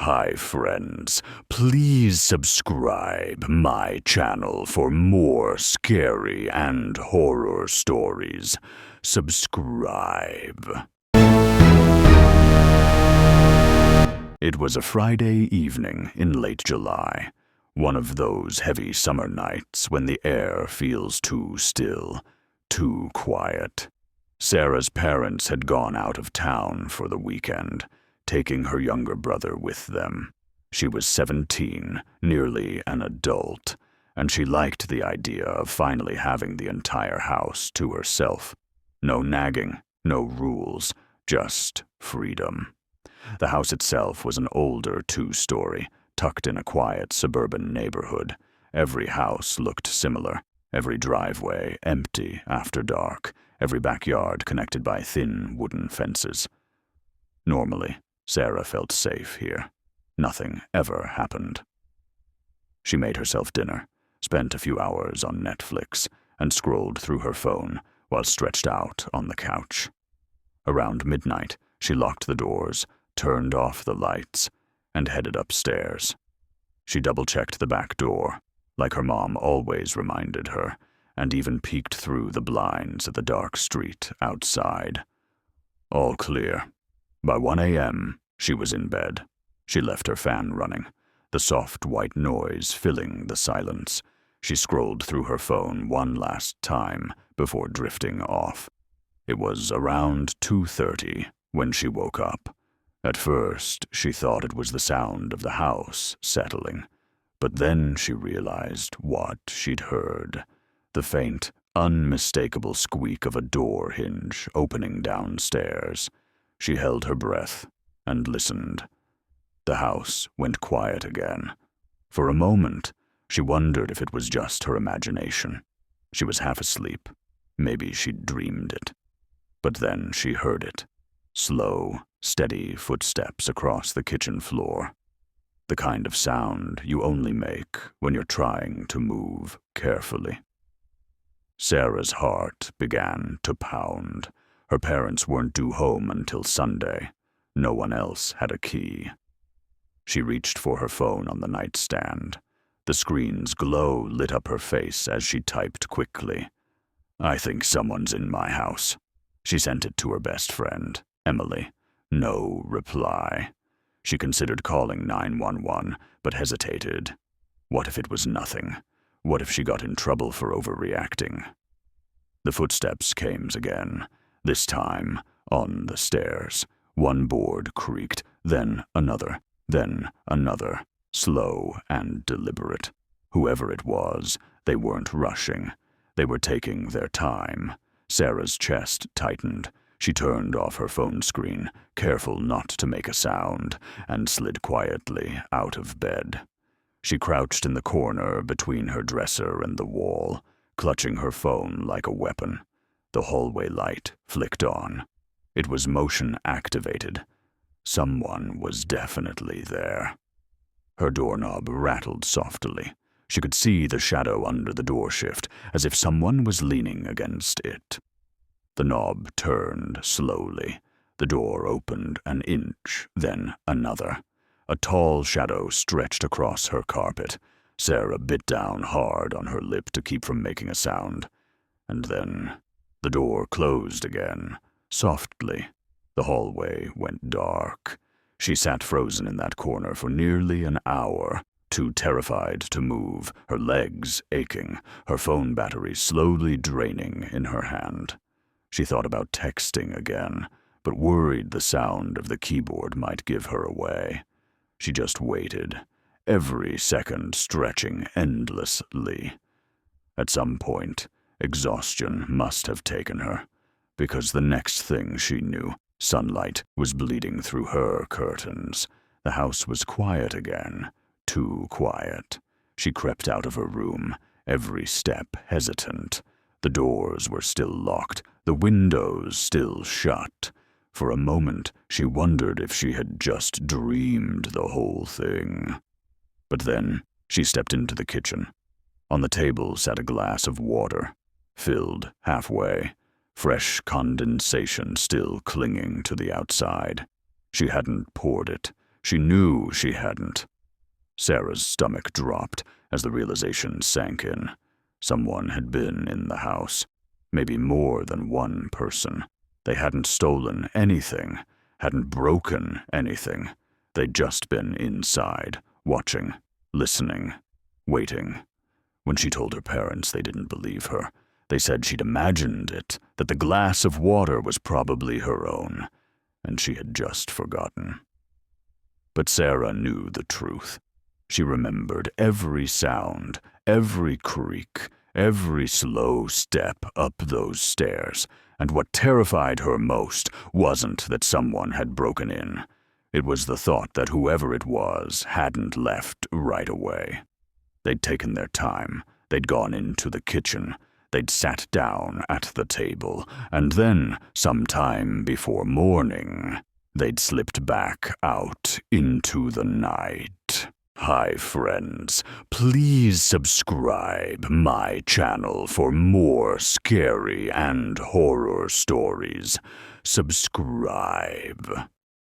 Hi friends, please subscribe my channel for more scary and horror stories. Subscribe. It was a Friday evening in late July, one of those heavy summer nights when the air feels too still, too quiet. Sarah's parents had gone out of town for the weekend, taking her younger brother with them. She was 17, nearly an adult, and she liked the idea of finally having the entire house to herself. No nagging, no rules, just freedom. The house itself was an older two-story, tucked in a quiet suburban neighborhood. Every house looked similar, every driveway empty after dark, every backyard connected by thin wooden fences. Normally, Sarah felt safe here. Nothing ever happened. She made herself dinner, spent a few hours on Netflix, and scrolled through her phone while stretched out on the couch. Around midnight, she locked the doors, turned off the lights, and headed upstairs. She double-checked the back door, like her mom always reminded her, and even peeked through the blinds at the dark street outside. All clear. By 1 a.m., she was in bed. She left her fan running, the soft white noise filling the silence. She scrolled through her phone one last time before drifting off. It was around 2:30 when she woke up. At first, she thought it was the sound of the house settling, but then she realized what she'd heard. The faint, unmistakable squeak of a door hinge opening downstairs. She held her breath and listened. The house went quiet again. For a moment, she wondered if it was just her imagination. She was half asleep. Maybe she'd dreamed it. But then she heard it. Slow, steady footsteps across the kitchen floor. The kind of sound you only make when you're trying to move carefully. Sarah's heart began to pound. Her parents weren't due home until Sunday. No one else had a key. She reached for her phone on the nightstand. The screen's glow lit up her face as she typed quickly. "I think someone's in my house." She sent it to her best friend, Emily. No reply. She considered calling 911, but hesitated. What if it was nothing? What if she got in trouble for overreacting? The footsteps came again. This time, on the stairs. One board creaked, then another, slow and deliberate. Whoever it was, they weren't rushing. They were taking their time. Sarah's chest tightened. She turned off her phone screen, careful not to make a sound, and slid quietly out of bed. She crouched in the corner between her dresser and the wall, clutching her phone like a weapon. The hallway light flicked on. It was motion-activated. Someone was definitely there. Her doorknob rattled softly. She could see the shadow under the door shift, as if someone was leaning against it. The knob turned slowly. The door opened an inch, then another. A tall shadow stretched across her carpet. Sarah bit down hard on her lip to keep from making a sound. And then the door closed again, softly. The hallway went dark. She sat frozen in that corner for nearly an hour, too terrified to move, her legs aching, her phone battery slowly draining in her hand. She thought about texting again, but worried the sound of the keyboard might give her away. She just waited, every second stretching endlessly. At some point, exhaustion must have taken her, because the next thing she knew, sunlight was bleeding through her curtains. The house was quiet again, too quiet. She crept out of her room, every step hesitant. The doors were still locked, the windows still shut. For a moment, she wondered if she had just dreamed the whole thing. But then, she stepped into the kitchen. On the table sat a glass of water, filled halfway, fresh condensation still clinging to the outside. She hadn't poured it. She knew she hadn't. Sarah's stomach dropped as the realization sank in. Someone had been in the house. Maybe more than one person. They hadn't stolen anything, hadn't broken anything. They'd just been inside, watching, listening, waiting. When she told her parents, they didn't believe her. They said she'd imagined it, that the glass of water was probably her own, and she had just forgotten. But Sarah knew the truth. She remembered every sound, every creak, every slow step up those stairs, and what terrified her most wasn't that someone had broken in. It was the thought that whoever it was hadn't left right away. They'd taken their time. They'd gone into the kitchen. They'd sat down at the table, and then, sometime before morning, they'd slipped back out into the night. Hi friends, please subscribe my channel for more scary and horror stories. Subscribe.